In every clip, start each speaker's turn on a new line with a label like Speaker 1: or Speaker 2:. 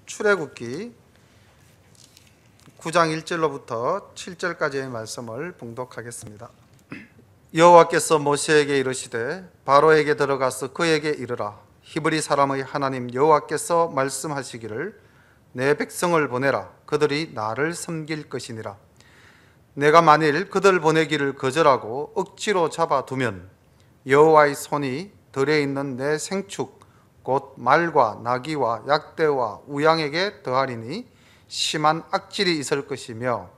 Speaker 1: 출애굽기 9장 1절로부터 7절까지의 말씀을 봉독하겠습니다. 여호와께서 모세에게 이르시되 바로에게 들어가서 그에게 이르라. 히브리 사람의 하나님 여호와께서 말씀하시기를 내 백성을 보내라. 그들이 나를 섬길 것이니라. 내가 만일 그들 보내기를 거절하고 억지로 잡아두면 여호와의 손이 들에 있는 내 생축 곧 말과 나귀와 약대와 우양에게 더하리니 심한 악질이 있을 것이며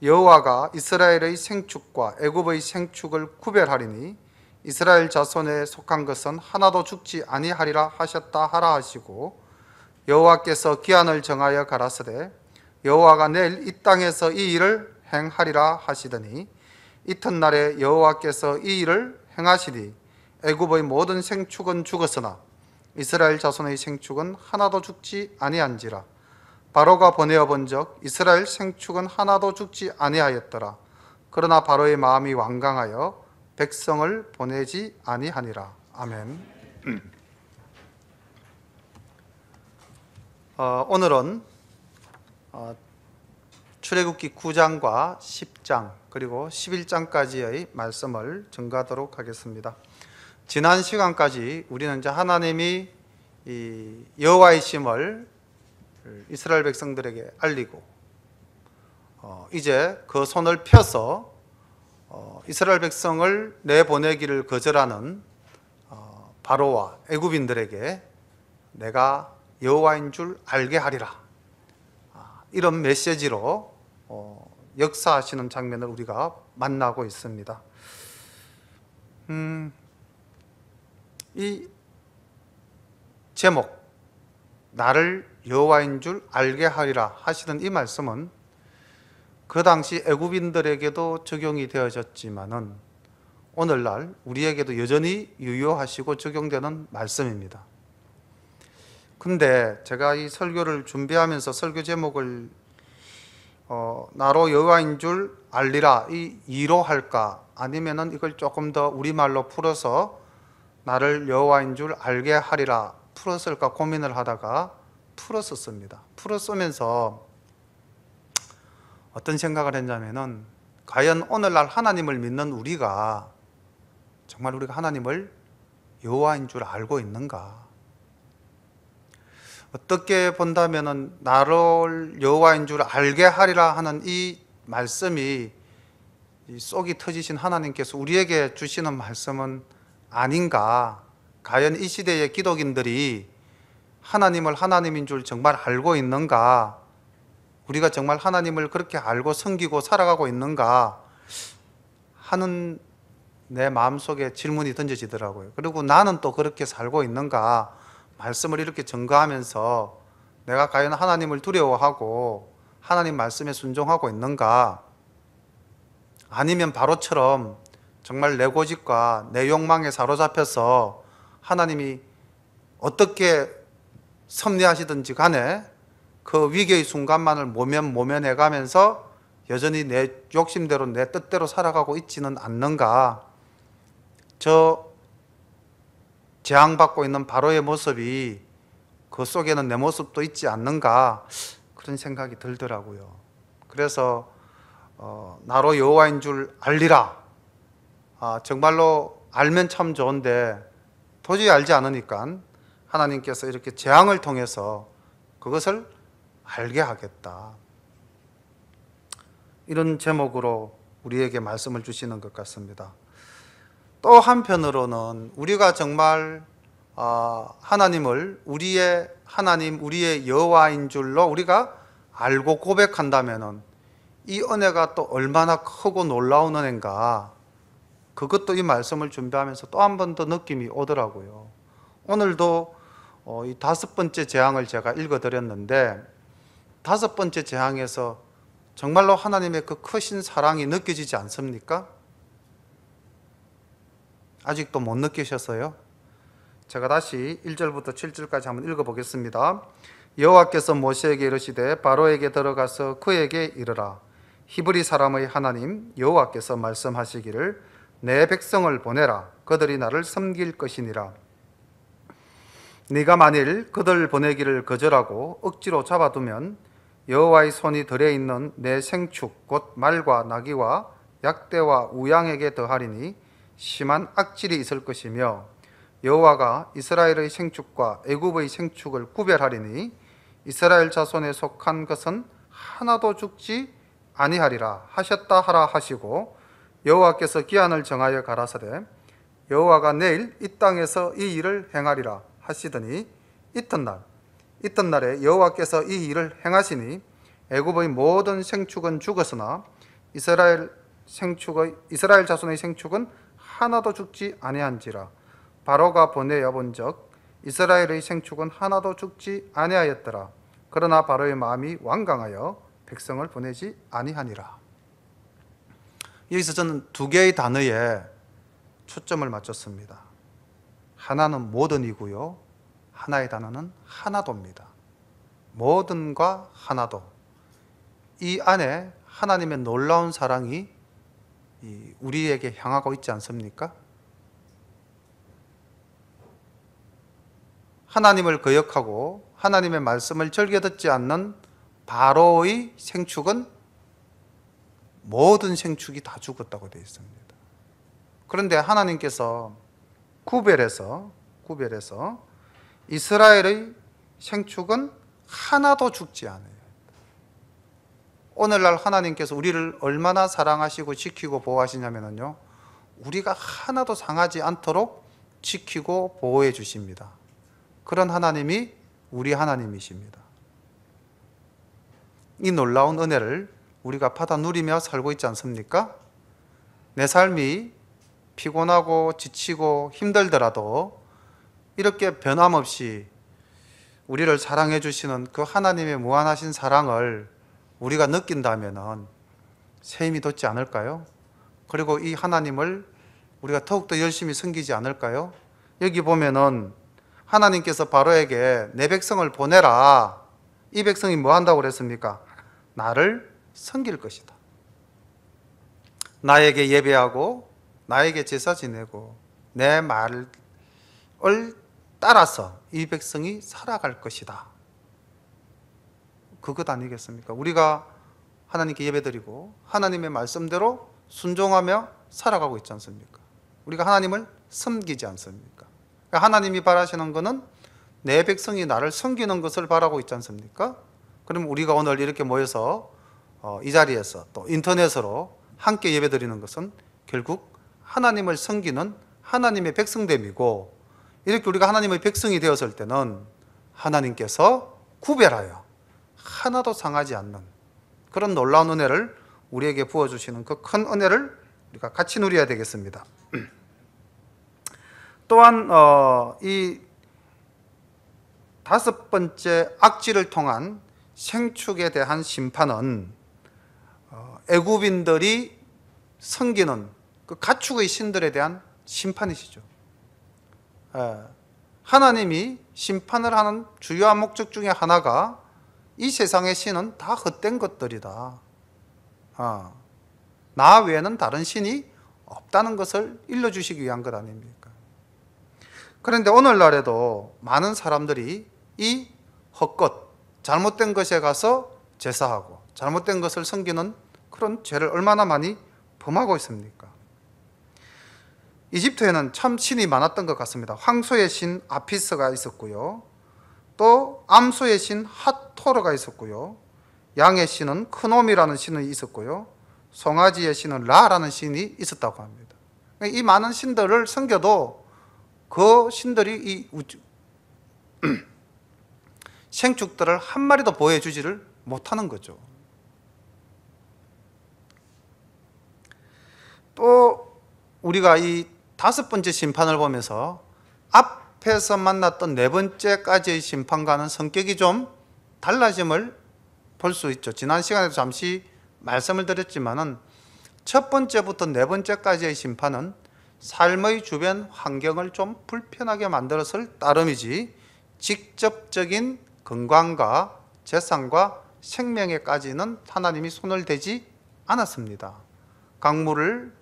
Speaker 1: 여호와가 이스라엘의 생축과 애굽의 생축을 구별하리니 이스라엘 자손에 속한 것은 하나도 죽지 아니하리라 하셨다 하라 하시고 여호와께서 기한을 정하여 가라사대 여호와가 내일 이 땅에서 이 일을 행하리라 하시더니 이튿날에 여호와께서 이 일을 행하시니 애굽의 모든 생축은 죽었으나 이스라엘 자손의 생축은 하나도 죽지 아니한지라. 바로가 보내어 본적 이스라엘 생축은 하나도 죽지 아니하였더라. 그러나 바로의 마음이 완강하여 백성을 보내지 아니하니라. 아멘. 오늘은 출애굽기 9장과 10장 그리고 11장까지의 말씀을 전가하도록 하겠습니다. 지난 시간까지 우리는 이제 하나님이 이 여호와이심을 이스라엘 백성들에게 알리고 이제 그 손을 펴서 이스라엘 백성을 내보내기를 거절하는 바로와 애굽인들에게 내가 여호와인 줄 알게 하리라, 이런 메시지로 역사하시는 장면을 우리가 만나고 있습니다. 이 제목, 나를 여호와인 줄 알게 하리라 하시는 이 말씀은 그 당시 애굽인들에게도 적용이 되어졌지만은 오늘날 우리에게도 여전히 유효하시고 적용되는 말씀입니다. 근데 제가 이 설교를 준비하면서 설교 제목을 나로 여호와인 줄 알리라 이 이로 할까, 아니면은 이걸 조금 더 우리말로 풀어서 나를 여호와인 줄 알게 하리라 풀었을까 고민을 하다가 풀었었습니다. 풀었으면서 어떤 생각을 했냐면은 과연 오늘날 하나님을 믿는 우리가 정말 우리가 하나님을 여호와인 줄 알고 있는가? 어떻게 본다면은 나를 여호와인 줄 알게 하리라 하는 이 말씀이 이 속이 터지신 하나님께서 우리에게 주시는 말씀은 아닌가? 과연 이 시대의 기독인들이 하나님을 하나님인 줄 정말 알고 있는가? 우리가 정말 하나님을 그렇게 알고 섬기고 살아가고 있는가? 하는 내 마음속에 질문이 던져지더라고요. 그리고 나는 또 그렇게 살고 있는가? 말씀을 이렇게 증거하면서 내가 과연 하나님을 두려워하고 하나님 말씀에 순종하고 있는가? 아니면 바로처럼 정말 내 고집과 내 욕망에 사로잡혀서 하나님이 어떻게 섭리하시든지 간에 그 위기의 순간만을 모면해가면서 여전히 내 욕심대로 내 뜻대로 살아가고 있지는 않는가? 저 재앙받고 있는 바로의 모습이 그 속에는 내 모습도 있지 않는가? 그런 생각이 들더라고요. 그래서 나로 여호와인 줄 알리라. 정말로 알면 참 좋은데 도저히 알지 않으니까 하나님께서 이렇게 재앙을 통해서 그것을 알게 하겠다, 이런 제목으로 우리에게 말씀을 주시는 것 같습니다. 또 한편으로는 우리가 정말 하나님을 우리의 하나님, 우리의 여호와인 줄로 우리가 알고 고백한다면은 이 은혜가 또 얼마나 크고 놀라운 은혜인가, 그것도 이 말씀을 준비하면서 또 한 번 더 느낌이 오더라고요. 오늘도 이 5번째 재앙을 제가 읽어드렸는데 5번째 재앙에서 정말로 하나님의 그 크신 사랑이 느껴지지 않습니까? 아직도 못 느끼셨어요? 제가 다시 1절부터 7절까지 한번 읽어보겠습니다. 여호와께서 모세에게 이르시되 바로에게 들어가서 그에게 이르라. 히브리 사람의 하나님 여호와께서 말씀하시기를 내 백성을 보내라. 그들이 나를 섬길 것이니라. 네가 만일 그들 보내기를 거절하고 억지로 잡아두면 여호와의 손이 들에 있는 내 생축 곧 말과 나귀와 약대와 우양에게 더하리니 심한 악질이 있을 것이며 여호와가 이스라엘의 생축과 애굽의 생축을 구별하리니 이스라엘 자손에 속한 것은 하나도 죽지 아니하리라 하셨다 하라 하시고 여호와께서 기한을 정하여 가라사대 여호와가 내일 이 땅에서 이 일을 행하리라 하시더니 이튿날에 여호와께서 이 일을 행하시니 애굽의 모든 생축은 죽었으나 이스라엘 자손의 생축은 하나도 죽지 아니한지라. 바로가 보내어 본적 이스라엘의 생축은 하나도 죽지 아니하였더라. 그러나 바로의 마음이 완강하여 백성을 보내지 아니하니라. 여기서 저는 두 개의 단어에 초점을 맞췄습니다. 하나는 모든이고요, 하나의 단어는 하나도입니다. 모든과 하나도. 이 안에 하나님의 놀라운 사랑이 우리에게 향하고 있지 않습니까? 하나님을 거역하고 하나님의 말씀을 즐겨 듣지 않는 바로의 생축은 모든 생축이 다 죽었다고 되어 있습니다. 그런데 하나님께서 구별해서 이스라엘의 생축은 하나도 죽지 않아요. 오늘날 하나님께서 우리를 얼마나 사랑하시고 지키고 보호하시냐면요, 우리가 하나도 상하지 않도록 지키고 보호해 주십니다. 그런 하나님이 우리 하나님이십니다. 이 놀라운 은혜를 우리가 받아 누리며 살고 있지 않습니까? 내 삶이 피곤하고 지치고 힘들더라도 이렇게 변함없이 우리를 사랑해 주시는 그 하나님의 무한하신 사랑을 우리가 느낀다면 새 힘이 돋지 않을까요? 그리고 이 하나님을 우리가 더욱더 열심히 섬기지 않을까요? 여기 보면은 하나님께서 바로에게 내 백성을 보내라. 이 백성이 뭐 한다고 그랬습니까? 나를 섬길 것이다. 나에게 예배하고 나에게 제사 지내고 내 말을 따라서 이 백성이 살아갈 것이다. 그것 아니겠습니까? 우리가 하나님께 예배드리고 하나님의 말씀대로 순종하며 살아가고 있지 않습니까? 우리가 하나님을 섬기지 않습니까? 하나님이 바라시는 것은 내 백성이 나를 섬기는 것을 바라고 있지 않습니까? 그럼 우리가 오늘 이렇게 모여서 이 자리에서 또 인터넷으로 함께 예배드리는 것은 결국 하나님을 섬기는 하나님의 백성됨이고, 이렇게 우리가 하나님의 백성이 되었을 때는 하나님께서 구별하여 하나도 상하지 않는 그런 놀라운 은혜를 우리에게 부어주시는 그 큰 은혜를 우리가 같이 누려야 되겠습니다. 또한 이 다섯 번째 악질을 통한 생축에 대한 심판은 애굽인들이 섬기는 그 가축의 신들에 대한 심판이시죠. 하나님이 심판을 하는 주요한 목적 중에 하나가 이 세상의 신은 다 헛된 것들이다. 나 외에는 다른 신이 없다는 것을 일러주시기 위한 것 아닙니까? 그런데 오늘날에도 많은 사람들이 이 헛것, 잘못된 것에 가서 제사하고 잘못된 것을 섬기는 그런 죄를 얼마나 많이 범하고 있습니까? 이집트에는 참 신이 많았던 것 같습니다. 황소의 신 아피스가 있었고요, 또 암소의 신 하토르가 있었고요, 양의 신은 크놈이라는 신이 있었고요, 송아지의 신은 라라는 신이 있었다고 합니다. 이 많은 신들을 섬겨도 그 신들이 이 생축들을 한 마리도 보호해주지를 못하는 거죠. 또 우리가 이 다섯 번째 심판을 보면서 앞에서 만났던 네 번째까지의 심판과는 성격이 좀 달라짐을 볼 수 있죠. 지난 시간에도 잠시 말씀을 드렸지만은 첫 번째부터 네 번째까지의 심판은 삶의 주변 환경을 좀 불편하게 만들었을 따름이지 직접적인 건강과 재산과 생명에까지는 하나님이 손을 대지 않았습니다. 강물을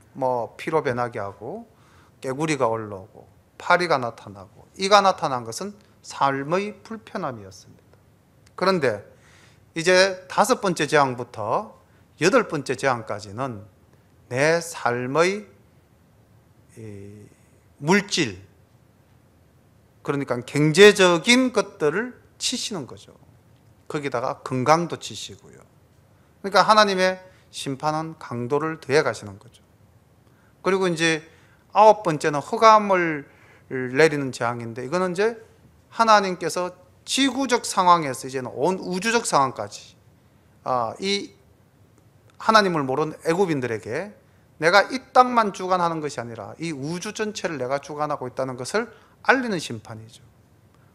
Speaker 1: 피로 변하게 하고 깨구리가 올라오고 파리가 나타나고 이가 나타난 것은 삶의 불편함이었습니다. 그런데 이제 5번째 재앙부터 8번째 재앙까지는 내 삶의 물질, 그러니까 경제적인 것들을 치시는 거죠. 거기다가 건강도 치시고요. 그러니까 하나님의 심판은 강도를 더해 가시는 거죠. 그리고 이제 9번째는 흑암을 내리는 재앙인데, 이거는 이제 하나님께서 지구적 상황에서 이제는 온 우주적 상황까지 이 하나님을 모르는 애굽인들에게 내가 이 땅만 주관하는 것이 아니라 이 우주 전체를 내가 주관하고 있다는 것을 알리는 심판이죠.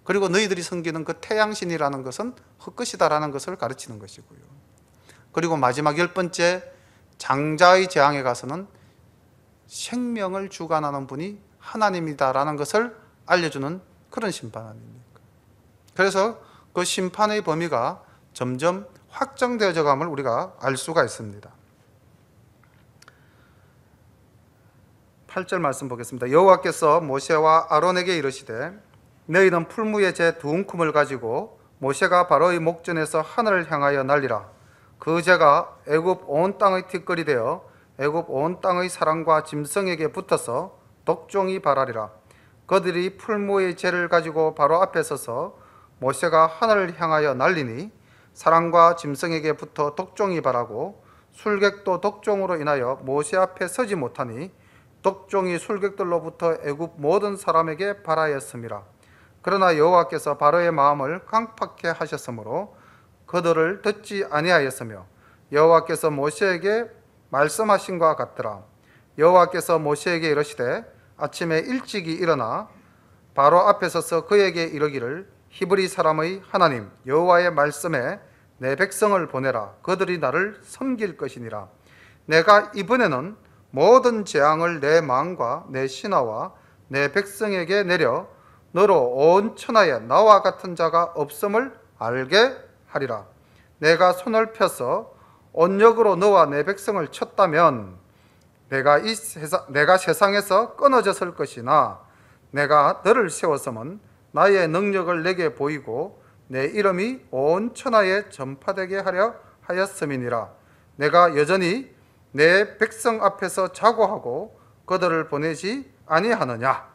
Speaker 1: 그리고 너희들이 섬기는 그 태양신이라는 것은 헛것이다라는 것을 가르치는 것이고요. 그리고 마지막 10번째 장자의 재앙에 가서는 생명을 주관하는 분이 하나님이다라는 것을 알려주는 그런 심판 아닙니까? 그래서 그 심판의 범위가 점점 확장되어져 감을 우리가 알 수가 있습니다. 8절 말씀 보겠습니다. 여호와께서 모세와 아론에게 이르시되 너희는 풀무의 재 2움큼을 가지고 모세가 바로의 목전에서 하늘을 향하여 날리라. 그 재가 애굽 온 땅의 티끌이 되어 애굽 온 땅의 사람과 짐승에게 붙어서 독종이 발하리라. 그들이 풀무의 재를 가지고 바로 앞에 서서 모세가 하늘을 향하여 날리니 사람과 짐승에게 붙어 독종이 발하고 술객도 독종으로 인하여 모세 앞에 서지 못하니 독종이 술객들로부터 애굽 모든 사람에게 발하였음이라. 그러나 여호와께서 바로의 마음을 강팍해 하셨으므로 그들을 듣지 아니하였으며 여호와께서 모세에게 말씀하신 것 같더라. 여호와께서 모세에게 이르시되 아침에 일찍이 일어나 바로 앞에 서서 그에게 이르기를 히브리 사람의 하나님 여호와의 말씀에 내 백성을 보내라. 그들이 나를 섬길 것이니라. 내가 이번에는 모든 재앙을 내 망과 내 신하와 내 백성에게 내려 너로 온 천하에 나와 같은 자가 없음을 알게 하리라. 내가 손을 펴서 온역으로 너와 내 백성을 쳤다면 내가 세상에서 끊어졌을 것이나 내가 너를 세웠으면 나의 능력을 내게 보이고 내 이름이 온 천하에 전파되게 하려 하였음이니라. 내가 여전히 내 백성 앞에서 자고하고 그들을 보내지 아니하느냐.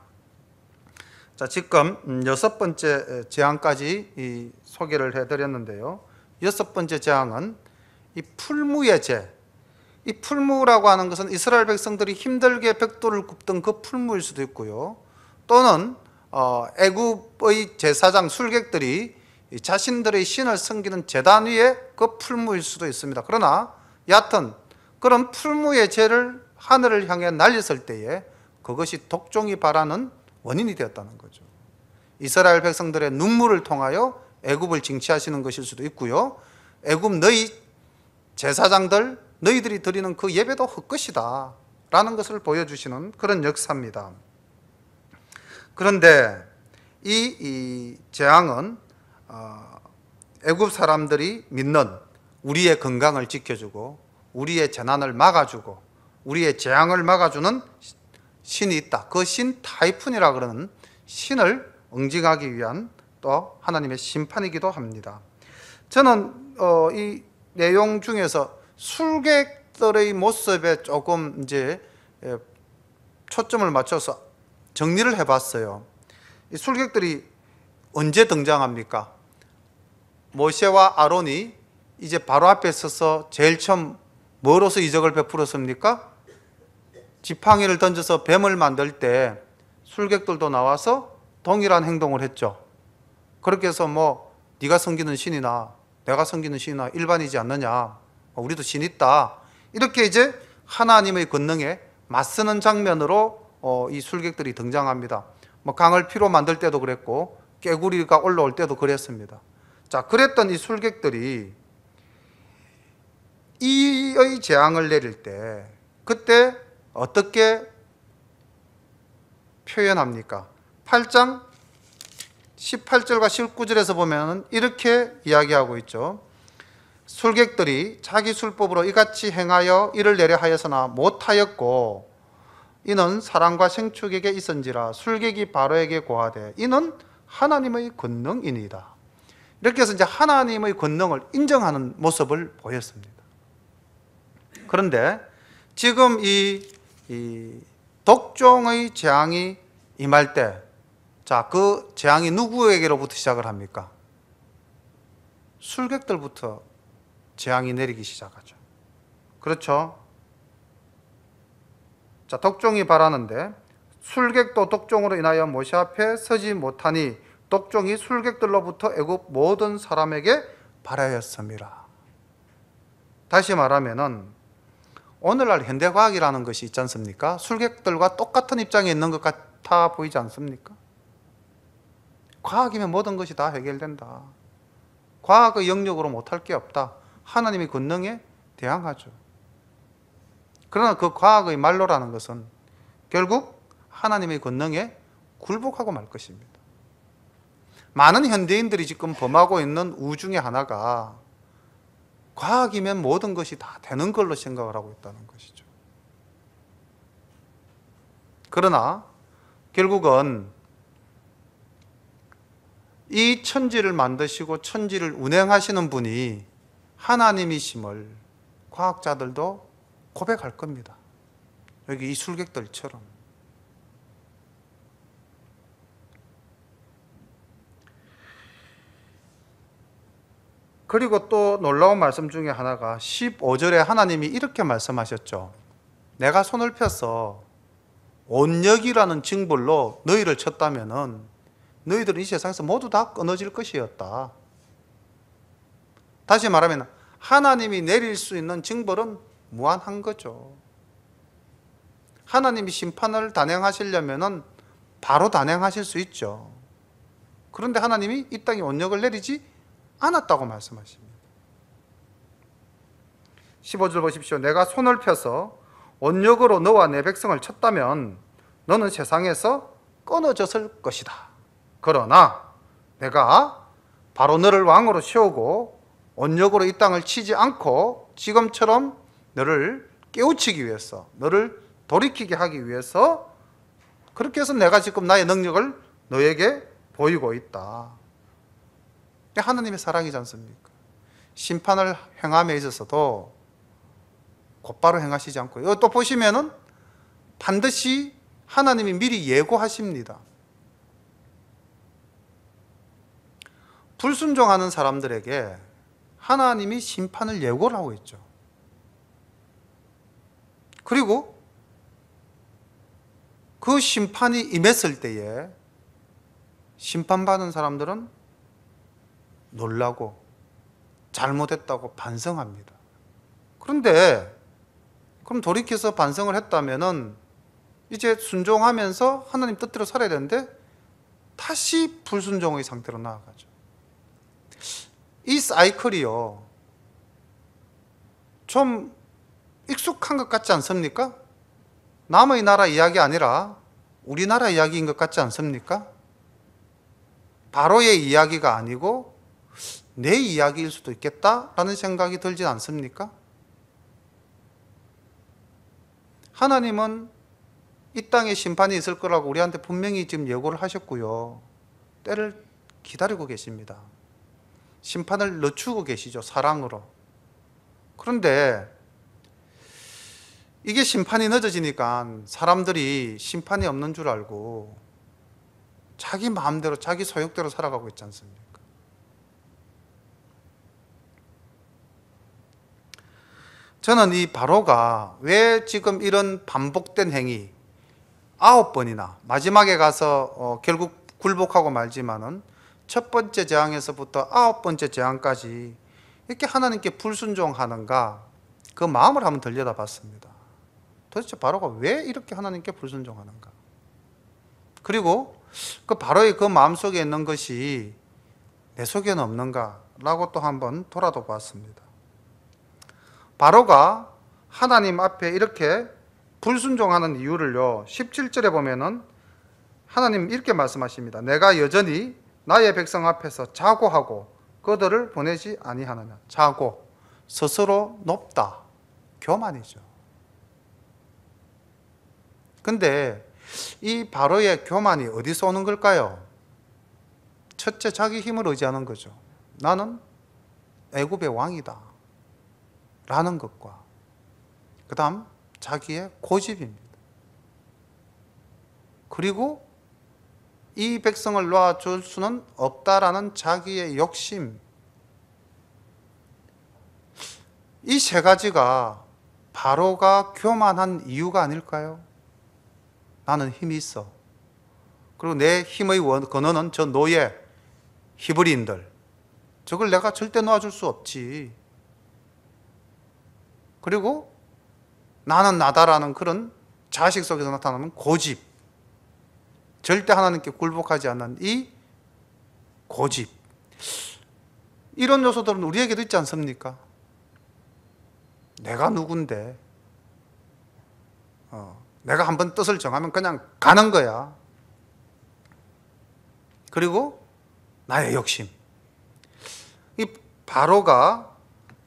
Speaker 1: 자, 지금 6번째 재앙까지 소개를 해드렸는데요. 6번째 재앙은 이 풀무의 재. 이 풀무라고 하는 것은 이스라엘 백성들이 힘들게 벽돌을 굽던 그 풀무일 수도 있고요. 또는 애굽의 제사장 술객들이 자신들의 신을 섬기는 제단 위에 그 풀무일 수도 있습니다. 그러나 여하튼 그런 풀무의 재를 하늘을 향해 날렸을 때에 그것이 독종이 발하는 원인이 되었다는 거죠. 이스라엘 백성들의 눈물을 통하여 애굽을 징치하시는 것일 수도 있고요. 애굽 너희 제사장들 너희들이 드리는 그 예배도 헛것이다 라는 것을 보여주시는 그런 역사입니다. 그런데 이 재앙은 애굽 사람들이 믿는 우리의 건강을 지켜주고 우리의 재난을 막아주고 우리의 재앙을 막아주는 신이 있다. 그 신 타이푼이라 그러는 신을 응징하기 위한 또 하나님의 심판이기도 합니다. 저는 이 내용 중에서 술객들의 모습에 조금 이제 초점을 맞춰서 정리를 해봤어요. 이 술객들이 언제 등장합니까? 모세와 아론이 이제 바로 앞에 서서 제일 처음 뭐로서 이적을 베풀었습니까? 지팡이를 던져서 뱀을 만들 때 술객들도 나와서 동일한 행동을 했죠. 그렇게 해서 뭐 네가 섬기는 신이나 내가 섬기는 신이나 일반이지 않느냐, 우리도 신 있다, 이렇게 이제 하나님의 권능에 맞서는 장면으로 이 술객들이 등장합니다. 뭐 강을 피로 만들 때도 그랬고 깨구리가 올라올 때도 그랬습니다. 자, 그랬던 이 술객들이 이의 재앙을 내릴 때 그때 어떻게 표현합니까? 8장 18절과 19절에서 보면 이렇게 이야기하고 있죠. 술객들이 자기 술법으로 이같이 행하여 이를 내려 하였으나 못하였고 이는 사람과 생축에게 있은지라 술객이 바로에게 고하되 이는 하나님의 권능이니이다. 이렇게 해서 이제 하나님의 권능을 인정하는 모습을 보였습니다. 그런데 지금 이 독종의 재앙이 임할 때, 자, 그 재앙이 누구에게로부터 시작을 합니까? 술객들부터 재앙이 내리기 시작하죠. 그렇죠? 자, 독종이 발하는데 술객도 독종으로 인하여 모세 앞에 서지 못하니 독종이 술객들로부터 애굽 모든 사람에게 발하였습니다. 다시 말하면은 오늘날 현대과학이라는 것이 있지 않습니까? 술객들과 똑같은 입장에 있는 것 같아 보이지 않습니까? 과학이면 모든 것이 다 해결된다. 과학의 영역으로 못할 게 없다. 하나님의 권능에 대항하죠. 그러나 그 과학의 말로라는 것은 결국 하나님의 권능에 굴복하고 말 것입니다. 많은 현대인들이 지금 범하고 있는 우 중에 하나가 과학이면 모든 것이 다 되는 걸로 생각을 하고 있다는 것이죠. 그러나 결국은 이 천지를 만드시고 천지를 운행하시는 분이 하나님이심을 과학자들도 고백할 겁니다. 여기 이 술객들처럼. 그리고 또 놀라운 말씀 중에 하나가 15절에 하나님이 이렇게 말씀하셨죠. 내가 손을 펴서 온역이라는 징벌로 너희를 쳤다면은 너희들은 이 세상에서 모두 다 끊어질 것이었다. 다시 말하면 하나님이 내릴 수 있는 징벌은 무한한 거죠. 하나님이 심판을 단행하시려면은 바로 단행하실 수 있죠. 그런데 하나님이 이 땅에 온역을 내리지 않았다고 말씀하십니다. 15절 보십시오. 내가 손을 펴서 온역으로 너와 내 백성을 쳤다면 너는 세상에서 끊어졌을 것이다. 그러나 내가 바로 너를 왕으로 세우고 온역으로 이 땅을 치지 않고 지금처럼 너를 깨우치기 위해서, 너를 돌이키게 하기 위해서 그렇게 해서 내가 지금 나의 능력을 너에게 보이고 있다. 하나님의 사랑이지 않습니까? 심판을 행함에 있어서도 곧바로 행하시지 않고요. 또 보시면은 반드시 하나님이 미리 예고하십니다. 불순종하는 사람들에게 하나님이 심판을 예고를 하고 있죠. 그리고 그 심판이 임했을 때에 심판받은 사람들은 놀라고 잘못했다고 반성합니다. 그런데 그럼 돌이켜서 반성을 했다면은 이제 순종하면서 하나님 뜻대로 살아야 되는데 다시 불순종의 상태로 나아가죠. 이 사이클이요, 좀 익숙한 것 같지 않습니까? 남의 나라 이야기 아니라 우리나라 이야기인 것 같지 않습니까? 바로의 이야기가 아니고 내 이야기일 수도 있겠다라는 생각이 들지 않습니까? 하나님은 이 땅에 심판이 있을 거라고 우리한테 분명히 지금 예고를 하셨고요. 때를 기다리고 계십니다. 심판을 늦추고 계시죠, 사랑으로. 그런데 이게 심판이 늦어지니까 사람들이 심판이 없는 줄 알고 자기 마음대로, 자기 소욕대로 살아가고 있지 않습니까? 저는 이 바로가 왜 지금 이런 반복된 행위 9번이나 마지막에 가서 결국 굴복하고 말지만은 첫 번째 재앙에서부터 9번째 재앙까지 이렇게 하나님께 불순종하는가, 그 마음을 한번 들여다봤습니다. 도대체 바로가 왜 이렇게 하나님께 불순종하는가? 그리고 그 바로의 그 마음속에 있는 것이 내 속에는 없는가라고 또 한번 돌아도 봤습니다. 바로가 하나님 앞에 이렇게 불순종하는 이유를요, 17절에 보면은 하나님 이렇게 말씀하십니다. 내가 여전히 나의 백성 앞에서 자고하고 그들을 보내지 아니하느냐. 자고, 스스로 높다, 교만이죠. 근데 이 바로의 교만이 어디서 오는 걸까요? 첫째, 자기 힘을 의지하는 거죠. 나는 애굽의 왕이다 라는 것과 그 다음 자기의 고집입니다. 그리고 이 백성을 놔줄 수는 없다라는 자기의 욕심, 이 세 가지가 바로가 교만한 이유가 아닐까요? 나는 힘이 있어. 그리고 내 힘의 근원은 저 노예, 히브리인들. 저걸 내가 절대 놓아줄 수 없지. 그리고 나는 나다라는 그런 자식 속에서 나타나는 고집. 절대 하나님께 굴복하지 않는 이 고집. 이런 요소들은 우리에게도 있지 않습니까? 내가 누군데, 내가 한번 뜻을 정하면 그냥 가는 거야. 그리고 나의 욕심. 이 바로가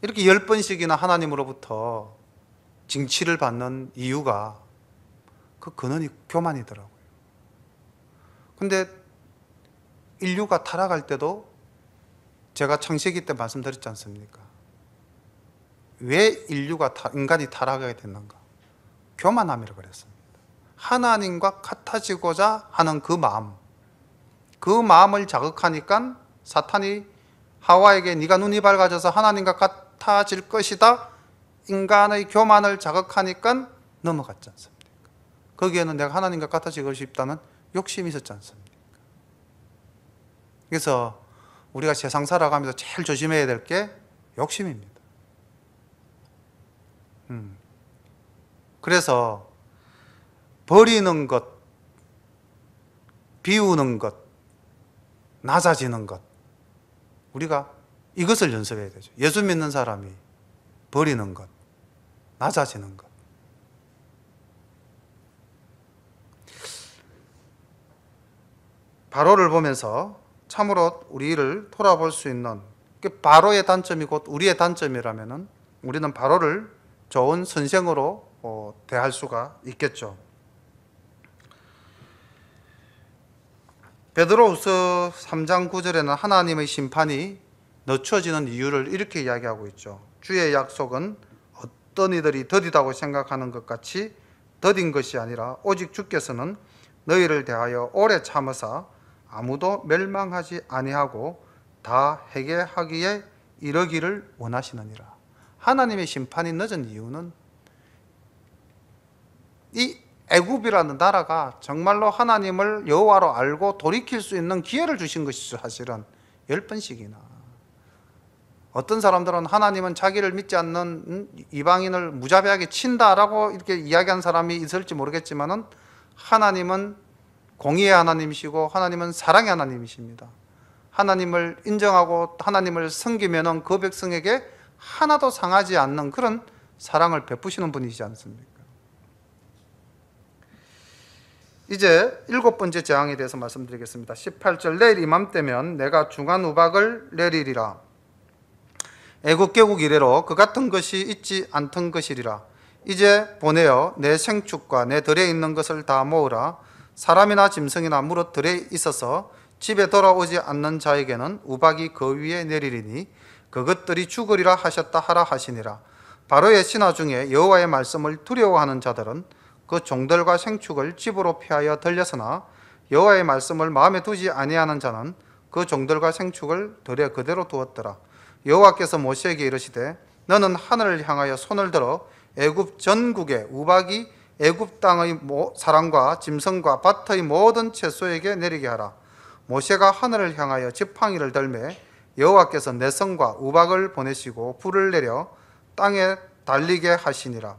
Speaker 1: 이렇게 10번씩이나 하나님으로부터 징치를 받는 이유가 그 근원이 교만이더라고요. 근데 인류가 타락할 때도 제가 창세기 때 말씀드렸지 않습니까? 왜 인간이 타락하게 됐는가? 교만함이라고 그랬습니다. 하나님과 같아지고자 하는 그 마음을 자극하니까 사탄이 하와에게 네가 눈이 밝아져서 하나님과 같아질 것이다, 인간의 교만을 자극하니까 넘어갔지 않습니까? 거기에는 내가 하나님과 같아지고 싶다는 욕심이 있었지 않습니까? 그래서 우리가 세상 살아가면서 제일 조심해야 될 게 욕심입니다. 그래서 버리는 것, 비우는 것, 낮아지는 것, 우리가 이것을 연습해야 되죠. 예수 믿는 사람이 버리는 것, 낮아지는 것. 바로를 보면서 참으로 우리를 돌아볼 수 있는, 바로의 단점이 곧 우리의 단점이라면은 우리는 바로를 좋은 선생으로 대할 수가 있겠죠. 베드로후서 3장 9절에는 하나님의 심판이 늦춰지는 이유를 이렇게 이야기하고 있죠. 주의 약속은 어떤 이들이 더디다고 생각하는 것 같이 더딘 것이 아니라 오직 주께서는 너희를 대하여 오래 참으사 아무도 멸망하지 아니하고 다 회개하기에 이르기를 원하시느니라. 하나님의 심판이 늦은 이유는 이 애굽이라는 나라가 정말로 하나님을 여호와로 알고 돌이킬 수 있는 기회를 주신 것이죠. 사실은 10번씩이나. 어떤 사람들은 하나님은 자기를 믿지 않는 이방인을 무자비하게 친다라고 이렇게 이야기한 사람이 있을지 모르겠지만은 하나님은 공의의 하나님이시고 하나님은 사랑의 하나님이십니다. 하나님을 인정하고 하나님을 섬기면은 그 백성에게 하나도 상하지 않는 그런 사랑을 베푸시는 분이지 않습니까? 이제 7번째 재앙에 대해서 말씀드리겠습니다. 18절, 내일 이맘때면 내가 중한 우박을 내리리라. 애굽 개국 이래로 그 같은 것이 있지 않던 것이리라. 이제 보내어 내 생축과 내 들에 있는 것을 다 모으라. 사람이나 짐승이나 무릇 들에 있어서 집에 돌아오지 않는 자에게는 우박이 그 위에 내리리니 그것들이 죽으리라 하셨다 하라 하시니라. 바로의 신하 중에 여호와의 말씀을 두려워하는 자들은 그 종들과 생축을 집으로 피하여 들려서나 여호와의 말씀을 마음에 두지 아니하는 자는 그 종들과 생축을 들에 그대로 두었더라. 여호와께서 모세에게 이르시되 너는 하늘을 향하여 손을 들어 애굽 전국에 우박이 애굽 땅의 사람과 짐승과 밭의 모든 채소에게 내리게 하라. 모세가 하늘을 향하여 지팡이를 들매 여호와께서 내 성과 우박을 보내시고 불을 내려 땅에 달리게 하시니라.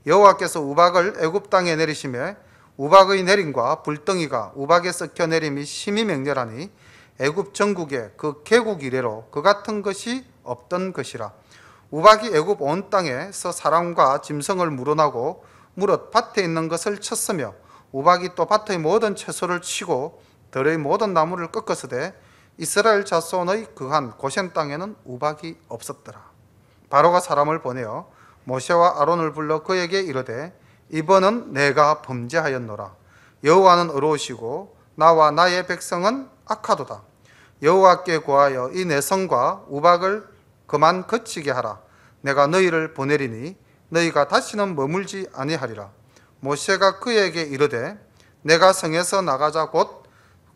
Speaker 1: 여호와께서 우박을 애굽 땅에 내리시매 우박의 내림과 불덩이가 우박에 섞여 내림이 심히 맹렬하니 애굽 전국에 그 개국 이래로 그 같은 것이 없던 것이라. 우박이 애굽 온 땅에서 사람과 짐승을 물어나고 무릇 밭에 있는 것을 쳤으며 우박이 또 밭의 모든 채소를 치고 들의 모든 나무를 꺾었으되 이스라엘 자손의 그한 고센 땅에는 우박이 없었더라. 바로가 사람을 보내어 모세와 아론을 불러 그에게 이르되 이번은 내가 범죄하였노라. 여호와는 의로우시고 나와 나의 백성은 악하도다. 여호와께 구하여 이 내성과 우박을 그만 그치게 하라. 내가 너희를 보내리니 너희가 다시는 머물지 아니하리라. 모세가 그에게 이르되 내가 성에서 나가자 곧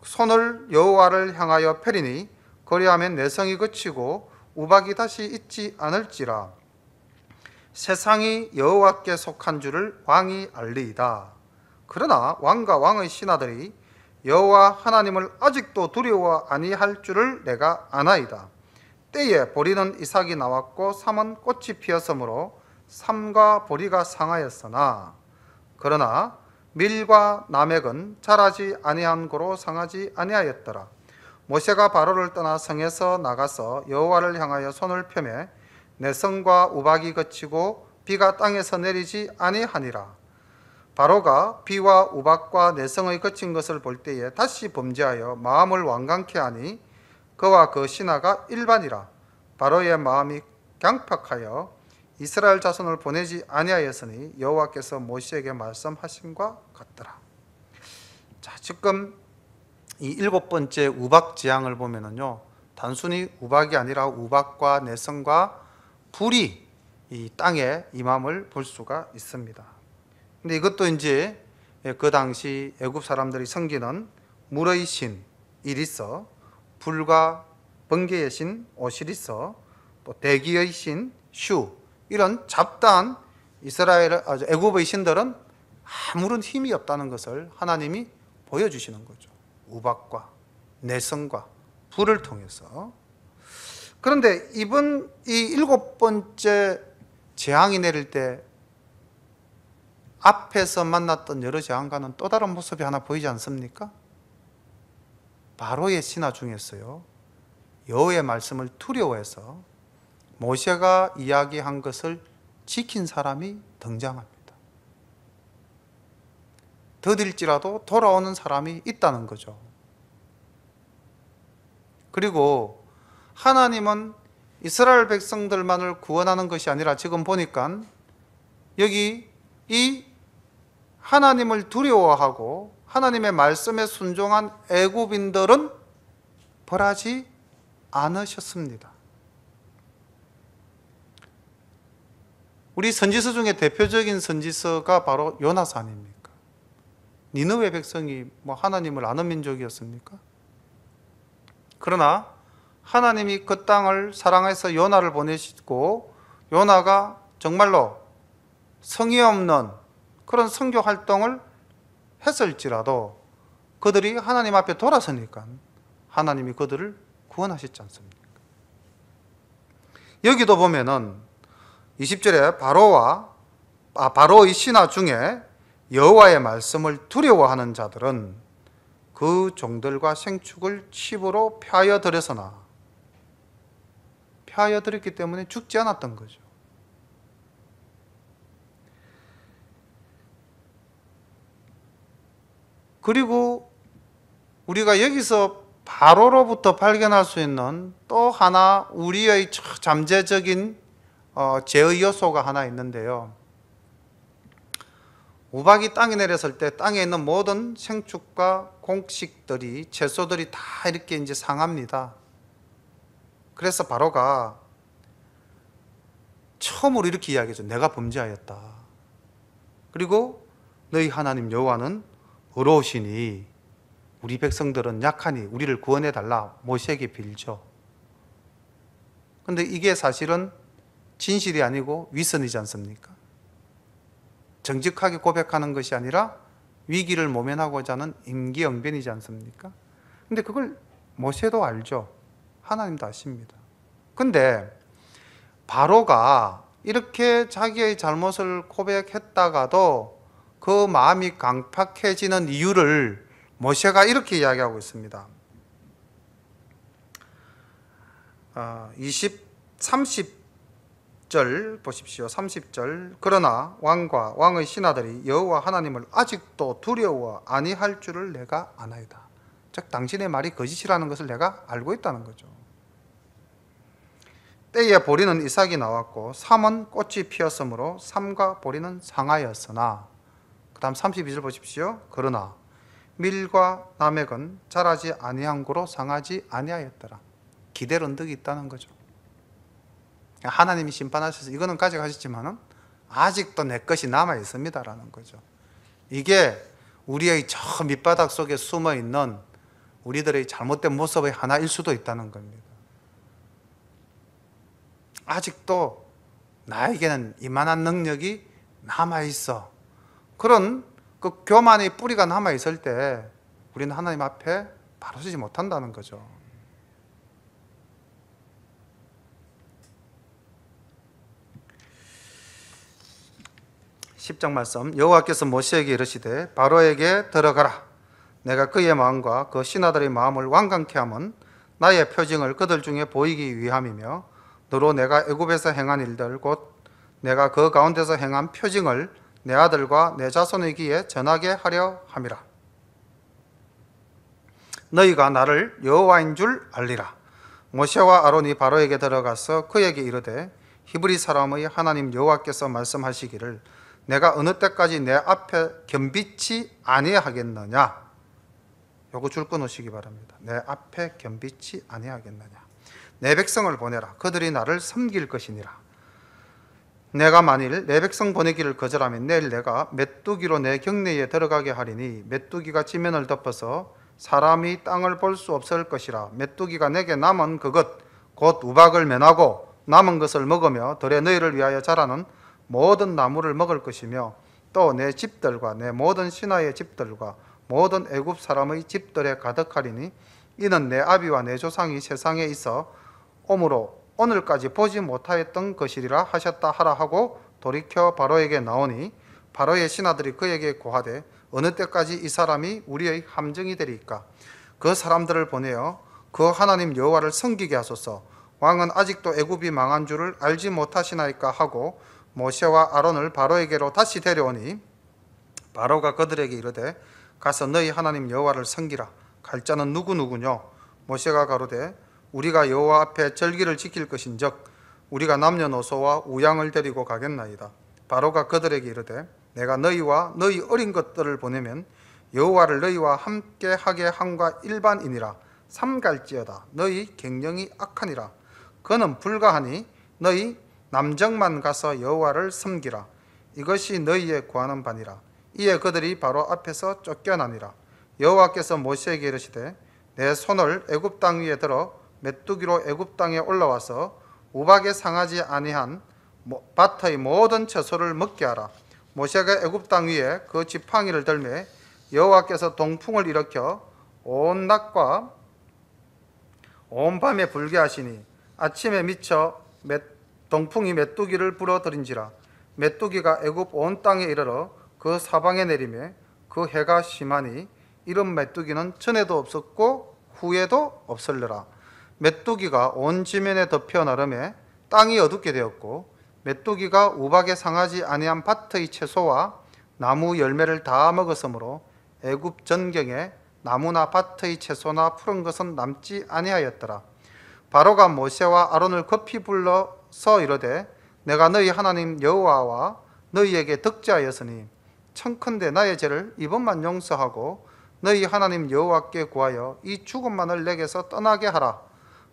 Speaker 1: 손을 여호와를 향하여 펴리니 그리하면 내성이 그치고 우박이 다시 있지 않을지라. 세상이 여호와께 속한 줄을 왕이 알리이다. 그러나 왕과 왕의 신하들이 여호와 하나님을 아직도 두려워 아니할 줄을 내가 아나이다. 때에 보리는 이삭이 나왔고 삼은 꽃이 피었으므로 삼과 보리가 상하였으나 그러나 밀과 나맥은 자라지 아니한 고로 상하지 아니하였더라. 모세가 바로를 떠나 성에서 나가서 여호와를 향하여 손을 펴매 내성과 우박이 그치고 비가 땅에서 내리지 아니하니라. 바로가 비와 우박과 내성의 그친 것을 볼 때에 다시 범죄하여 마음을 완강케 하니 그와 그 신하가 일반이라. 바로의 마음이 강팍하여 이스라엘 자손을 보내지 아니하였으니 여호와께서 모세에게 말씀하심과 같더라. 자, 지금 이 7번째 우박 재앙을 보면은요, 단순히 우박이 아니라 우박과 내성과 불이 이 땅에 임함을 볼 수가 있습니다. 근데 이것도 이제 그 당시 애굽 사람들이 섬기는 물의 신 이리서, 불과 번개의 신 오시리서, 또 대기의 신 슈, 이런 잡다한 애굽의 신들은 아무런 힘이 없다는 것을 하나님이 보여주시는 거죠. 우박과 내성과 불을 통해서. 그런데 이번 이 7번째 재앙이 내릴 때 앞에서 만났던 여러 재앙과는 또 다른 모습이 하나 보이지 않습니까? 바로의 신하 중에서요, 여호와의 말씀을 두려워해서 모세가 이야기한 것을 지킨 사람이 등장합니다. 더딜지라도 돌아오는 사람이 있다는 거죠. 그리고 하나님은 이스라엘 백성들만을 구원하는 것이 아니라 지금 보니까 여기 이 하나님을 두려워하고 하나님의 말씀에 순종한 애굽인들은 벌하지 않으셨습니다. 우리 선지서 중에 대표적인 선지서가 바로 요나서 아닙니까? 니느웨 백성이 하나님을 아는 민족이었습니까? 그러나 하나님이 그 땅을 사랑해서 요나를 보내시고 요나가 정말로 성의 없는 그런 선교 활동을 했을지라도 그들이 하나님 앞에 돌아서니까 하나님이 그들을 구원하셨지 않습니까? 여기도 보면은 20절에 바로의 신하 중에 여호와의 말씀을 두려워하는 자들은 그 종들과 생축을 칩으로 펴하여 들여서나 펴하여 들였기 때문에 죽지 않았던 거죠. 그리고 우리가 여기서 바로로부터 발견할 수 있는 또 하나 우리의 잠재적인 죄의 요소가 하나 있는데요. 우박이 땅에 내렸을 때 땅에 있는 모든 생축과 곡식들이, 채소들이 다 이렇게 이제 상합니다. 그래서 바로가 처음으로 이렇게 이야기하죠. 내가 범죄하였다. 그리고 너희 하나님 여호와는 의로우시니 우리 백성들은 약하니 우리를 구원해 달라 모세에게 빌죠. 그런데 이게 사실은 진실이 아니고 위선이지 않습니까? 정직하게 고백하는 것이 아니라 위기를 모면하고자 하는 임기응변이지 않습니까? 근데 그걸 모세도 알죠. 하나님도 아십니다. 근데 바로가 이렇게 자기의 잘못을 고백했다가도 그 마음이 강팍해지는 이유를 모세가 이렇게 이야기하고 있습니다. 30절 보십시오. 30절. 그러나 왕과 왕의 신하들이 여호와 하나님을 아직도 두려워 아니할 줄을 내가 아나이다. 즉 당신의 말이 거짓이라는 것을 내가 알고 있다는 거죠. 때에 보리는 이삭이 나왔고 삼은 꽃이 피었으므로 삼과 보리는 상하였으나, 그 다음 32절 보십시오. 그러나 밀과 나맥은 자라지 아니한 고로 상하지 아니하였더라. 기댈 언덕이 있다는 거죠. 하나님이 심판하셔서 이거는 가져가셨지만은 아직도 내 것이 남아 있습니다라는 거죠. 이게 우리의 저 밑바닥 속에 숨어 있는 우리들의 잘못된 모습의 하나일 수도 있다는 겁니다. 아직도 나에게는 이만한 능력이 남아 있어. 그런 그 교만의 뿌리가 남아 있을 때 우리는 하나님 앞에 바로 서지 못한다는 거죠. 10장 말씀, 여호와께서 모세에게 이르시되 바로에게 들어가라. 내가 그의 마음과 그 신하들의 마음을 완강케 함은 나의 표징을 그들 중에 보이기 위함이며 너로 내가 애굽에서 행한 일들 곧 내가 그 가운데서 행한 표징을 내 아들과 내 자손의 귀에 전하게 하려 함이라. 너희가 나를 여호와인 줄 알리라. 모세와 아론이 바로에게 들어가서 그에게 이르되 히브리 사람의 하나님 여호와께서 말씀하시기를 내가 어느 때까지 내 앞에 겸비치 아니하겠느냐. 요거 줄 끊으시기 바랍니다. 내 앞에 겸비치 아니하겠느냐. 내 백성을 보내라. 그들이 나를 섬길 것이니라. 내가 만일 내 백성 보내기를 거절하면 내일 내가 메뚜기로 내 경내에 들어가게 하리니 메뚜기가 지면을 덮어서 사람이 땅을 볼 수 없을 것이라. 메뚜기가 내게 남은 그것 곧 우박을 면하고 남은 것을 먹으며 들에 너희를 위하여 자라는 모든 나무를 먹을 것이며 또 내 집들과 내 모든 신하의 집들과 모든 애굽 사람의 집들에 가득하리니 이는 내 아비와 내 조상이 세상에 있어 오므로 오늘까지 보지 못하였던 것이리라 하셨다 하라 하고 돌이켜 바로에게 나오니 바로의 신하들이 그에게 고하되 어느 때까지 이 사람이 우리의 함정이 되리까. 그 사람들을 보내어 그 하나님 여호와를 섬기게 하소서. 왕은 아직도 애굽이 망한 줄을 알지 못하시나이까 하고 모세와 아론을 바로에게로 다시 데려오니 바로가 그들에게 이르되 가서 너희 하나님 여호와를 섬기라. 갈 자는 누구누구뇨. 모세가 가로되 우리가 여호와 앞에 절기를 지킬 것인즉 우리가 남녀노소와 우양을 데리고 가겠나이다. 바로가 그들에게 이르되 내가 너희와 너희 어린 것들을 보내면 여호와를 너희와 함께 하게 함과 일반이니라. 삼갈지어다 너희 갱령이 악하니라. 그는 불가하니 너희 남정만 가서 여호와를 섬기라. 이것이 너희의 구하는 바니라. 이에 그들이 바로 앞에서 쫓겨나니라. 여호와께서 모세에게 이르시되 내 손을 애굽 땅 위에 들어 메뚜기로 애굽 땅에 올라와서 우박에 상하지 아니한 밭의 모든 채소를 먹게 하라. 모세가 애굽 땅 위에 그 지팡이를 들매 여호와께서 동풍을 일으켜 온 낮과 온 밤에 불게 하시니 아침에 미쳐 동풍이 메뚜기를 불어들인지라. 메뚜기가 애굽 온 땅에 이르러 그 사방에 내리매 그 해가 심하니 이런 메뚜기는 전에도 없었고 후에도 없을래라. 메뚜기가 온 지면에 덮여 나름에 땅이 어둡게 되었고 메뚜기가 우박에 상하지 아니한 밭의 채소와 나무 열매를 다 먹었으므로 애굽 전경에 나무나 밭의 채소나 푸른 것은 남지 아니하였더라. 바로가 모세와 아론을 급히 불러서 이르되 내가 너희 하나님 여호와와 너희에게 덕지하였으니 청컨대 나의 죄를 이번만 용서하고 너희 하나님 여호와께 구하여 이 죽음만을 내게서 떠나게 하라.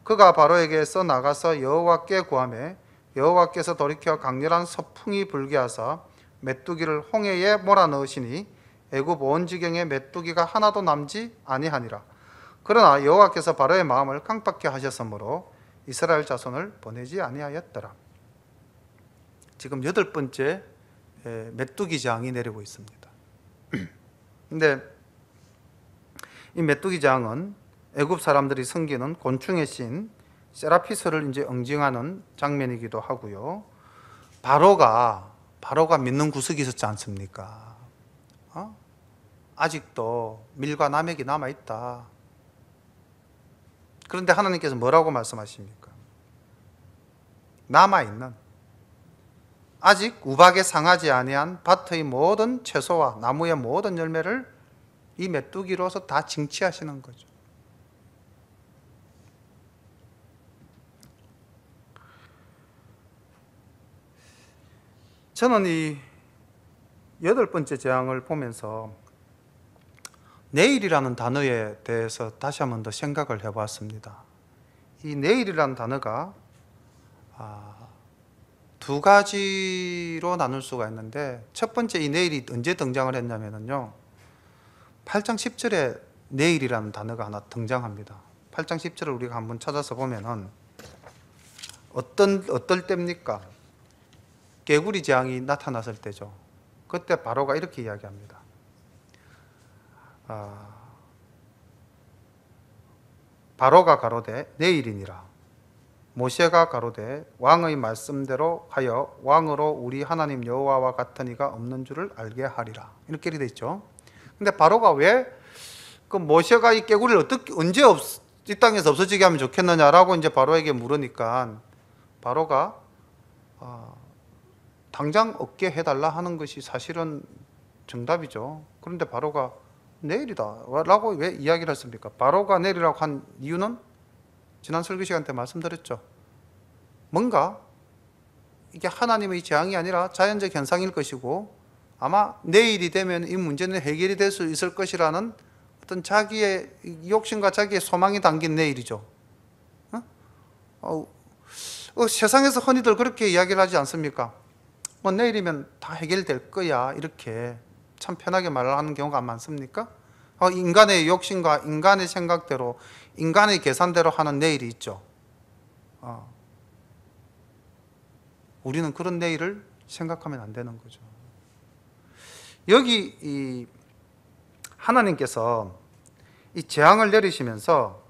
Speaker 1: 그가 바로에게서 나가서 여호와께 구하매 여호와께서 돌이켜 강렬한 서풍이 불게 하사 메뚜기를 홍해에 몰아넣으시니 애굽 온 지경에 메뚜기가 하나도 남지 아니하니라. 그러나 여호와께서 바로의 마음을 깡박케 하셨으므로 이스라엘 자손을 보내지 아니하였더라. 지금 8번째 메뚜기 장이 내리고 있습니다. 근데 이 메뚜기 장은 애굽 사람들이 섬기는 곤충의 신 세라피스를 이제 응징하는 장면이기도 하고요. 바로가 믿는 구석이 있었지 않습니까? 아직도 밀과 나맥이 남아 있다. 그런데 하나님께서 뭐라고 말씀하십니까? 남아 있는 아직 우박에 상하지 아니한 밭의 모든 채소와 나무의 모든 열매를 이 메뚜기로서 다 징치하시는 거죠. 저는 이 8번째 재앙을 보면서 내일이라는 단어에 대해서 다시 한번 더 생각을 해보았습니다. 이 내일이라는 단어가 두 가지로 나눌 수가 있는데, 첫 번째 이 내일이 언제 등장을 했냐면요, 8장 10절에 내일이라는 단어가 하나 등장합니다. 8장 10절을 우리가 한번 찾아서 보면은 어떨 때입니까? 개구리 재앙이 나타났을 때죠. 그때 바로가 이렇게 이야기합니다. 바로가 가로되 내일이니라. 모세가 가로되 왕의 말씀대로 하여 왕으로 우리 하나님 여호와와 같은 이가 없는 줄을 알게 하리라. 이렇게 되어 있죠. 근데 바로가 왜 그 모세가 이 개구리를 언제 이 땅에서 없어지게 하면 좋겠느냐라고 이제 바로에게 물으니까, 바로가 당장 없게 해달라 하는 것이 사실은 정답이죠. 그런데 바로가 내일이다 라고 왜 이야기를 했습니까? 바로가 내일이라고 한 이유는 지난 설교 시간 때 말씀드렸죠. 뭔가 이게 하나님의 재앙이 아니라 자연적 현상일 것이고, 아마 내일이 되면 이 문제는 해결이 될 수 있을 것이라는 어떤 자기의 욕심과 자기의 소망이 담긴 내일이죠. 세상에서 흔히들 그렇게 이야기를 하지 않습니까? 뭐 내일이면 다 해결될 거야, 이렇게 참 편하게 말을 하는 경우가 많습니까? 인간의 욕심과 인간의 생각대로, 인간의 계산대로 하는 내일이 있죠. 우리는 그런 내일을 생각하면 안 되는 거죠. 여기 이 하나님께서 이 재앙을 내리시면서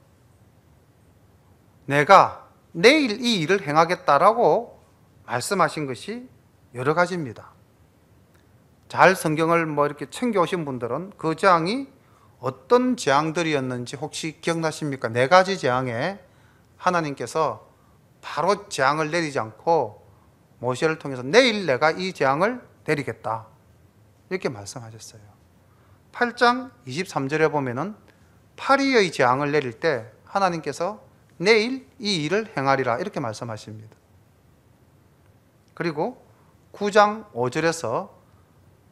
Speaker 1: 내가 내일 이 일을 행하겠다라고 말씀하신 것이 여러 가지입니다. 잘 성경을 이렇게 챙겨오신 분들은 그 재앙이 어떤 재앙들이었는지 혹시 기억나십니까? 네 가지 재앙에 하나님께서 바로 재앙을 내리지 않고 모세를 통해서 내일 내가 이 재앙을 내리겠다, 이렇게 말씀하셨어요. 8장 23절에 보면은 파리의 재앙을 내릴 때 하나님께서 내일 이 일을 행하리라, 이렇게 말씀하십니다. 그리고 9장 5절에서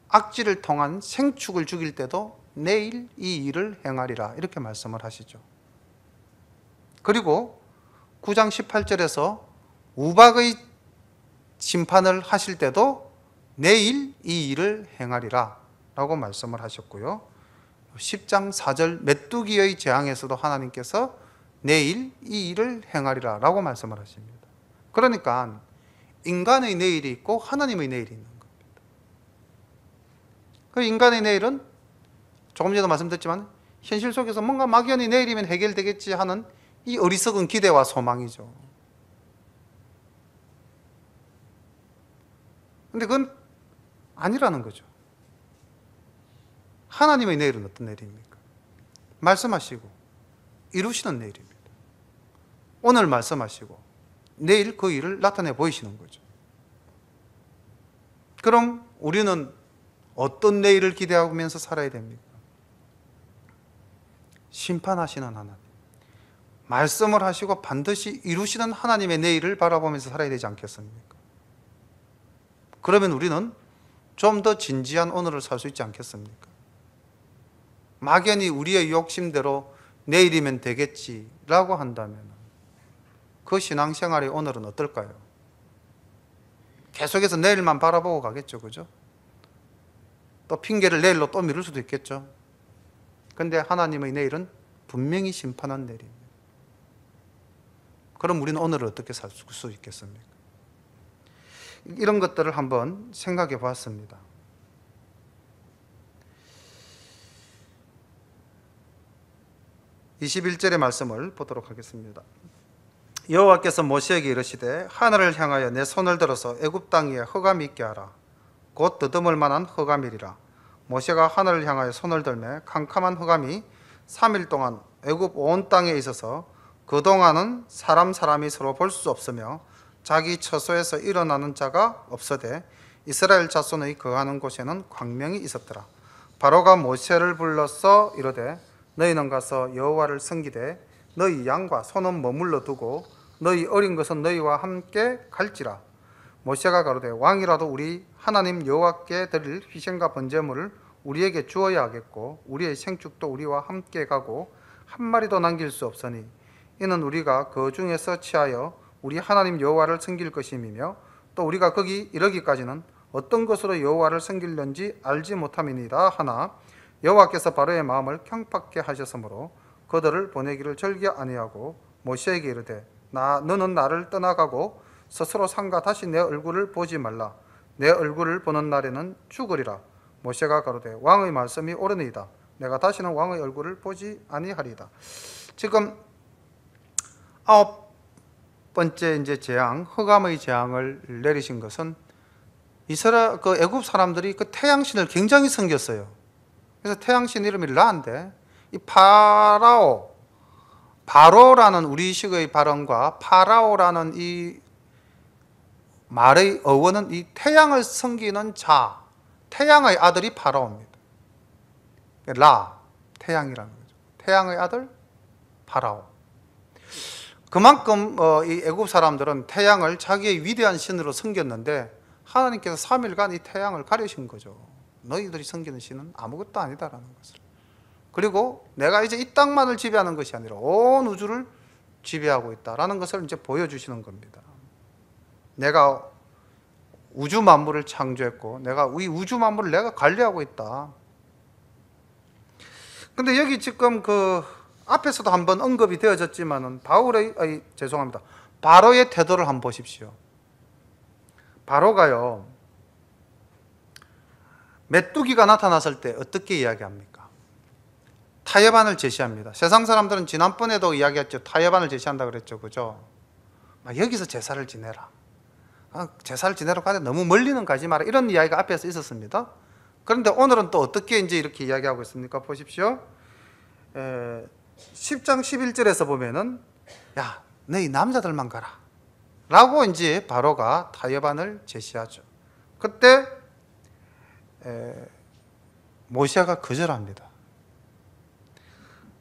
Speaker 1: 악질을 통한 생축을 죽일 때도 내일 이 일을 행하리라, 이렇게 말씀을 하시죠. 그리고 9장 18절에서 우박의 심판을 하실 때도 내일 이 일을 행하리라 라고 말씀을 하셨고요. 10장 4절 메뚜기의 재앙에서도 하나님께서 내일 이 일을 행하리라 라고 말씀을 하십니다. 그러니까 인간의 내일이 있고 하나님의 내일이 있는 겁니다. 그 인간의 내일은 조금 전에도 말씀드렸지만 현실 속에서 뭔가 막연히 내일이면 해결되겠지 하는 이 어리석은 기대와 소망이죠. 근데 그건 아니라는 거죠. 하나님의 내일은 어떤 내일입니까? 말씀하시고 이루시는 내일입니다. 오늘 말씀하시고 내일 그 일을 나타내 보이시는 거죠. 그럼 우리는 어떤 내일을 기대하면서 살아야 됩니까? 심판하시는 하나님, 말씀을 하시고 반드시 이루시는 하나님의 내일을 바라보면서 살아야 되지 않겠습니까? 그러면 우리는 좀 더 진지한 오늘을 살 수 있지 않겠습니까? 막연히 우리의 욕심대로 내일이면 되겠지라고 한다면 그 신앙생활의 오늘은 어떨까요? 계속해서 내일만 바라보고 가겠죠, 그죠? 또 핑계를 내일로 또 미룰 수도 있겠죠. 그런데 하나님의 내일은 분명히 심판한 내일입니다. 그럼 우리는 오늘을 어떻게 살 수 있겠습니까? 이런 것들을 한번 생각해 보았습니다. (21절의) 말씀을 보도록 하겠습니다. 여호와께서 모세에게 이르시되 하늘을 향하여 내 손을 들어서 애굽 땅 위에 흑암이 있게 하라. 곧 더듬을 만한 흑암이리라. 모세가 하늘을 향하여 손을 들매 캄캄한 흑암이 3일 동안 애굽 온 땅에 있어서 그동안은 사람이 서로 볼 수 없으며 자기 처소에서 일어나는 자가 없어되 이스라엘 자손의 거하는 곳에는 광명이 있었더라. 바로가 모세를 불러서 이르되 너희는 가서 여호와를 섬기되 너희 양과 소는 머물러 두고 너희 어린 것은 너희와 함께 갈지라. 모세가 가로되 왕이라도 우리 하나님 여호와께 드릴 희생과 번제물을 우리에게 주어야 하겠고 우리의 생축도 우리와 함께 가고 한 마리도 남길 수 없으니 이는 우리가 그 중에서 취하여 우리 하나님 여호와를 섬길 것임이며 또 우리가 거기 이르기까지는 어떤 것으로 여호와를 섬길는지 알지 못함이니라 하나 여호와께서 바로의 마음을 강팍케 하셨으므로 그들을 보내기를 절개 아니하고 모세에게 이르되 너는 나를 떠나가고 스스로 삼가 다시 내 얼굴을 보지 말라. 내 얼굴을 보는 날에는 죽으리라. 모세가 가로되 왕의 말씀이 옳으니이다. 내가 다시는 왕의 얼굴을 보지 아니하리이다. 지금 9번째 이제 재앙, 흑암의 재앙을 내리신 것은 애굽 사람들이 그 태양신을 굉장히 섬겼어요. 그래서 태양신 이름이 라인데 이 바로라는 우리식의 발언과 파라오라는 이 말의 어원은 이 태양을 섬기는 자, 태양의 아들이 파라오입니다. 태양이라는 거죠. 태양의 아들 파라오. 그만큼 이 애굽 사람들은 태양을 자기의 위대한 신으로 섬겼는데 하나님께서 3일간 이 태양을 가리신 거죠. 너희들이 섬기는 신은 아무것도 아니다라는 것을. 그리고 내가 이제 이 땅만을 지배하는 것이 아니라 온 우주를 지배하고 있다라는 것을 이제 보여주시는 겁니다. 내가 우주 만물을 창조했고 내가 이 우주 만물을 내가 관리하고 있다. 근데 여기 지금 그 앞에서도 한번 언급이 되어졌지만은 바로의 태도를 한번 보십시오. 바로가요, 메뚜기가 나타났을 때 어떻게 이야기합니까? 타협안을 제시합니다. 세상 사람들은 지난번에도 이야기했죠. 타협안을 제시한다 그랬죠. 그죠? 여기서 제사를 지내라. 제사를 지내러 가는데 너무 멀리는 가지 마라. 이런 이야기가 앞에서 있었습니다. 그런데 오늘은 또 어떻게 이제 이렇게 이야기하고 있습니까? 보십시오. 10장 11절에서 보면은 야, 너희 남자들만 가라. 라고 이제 바로가 타협안을 제시하죠. 그때 모세가 거절합니다.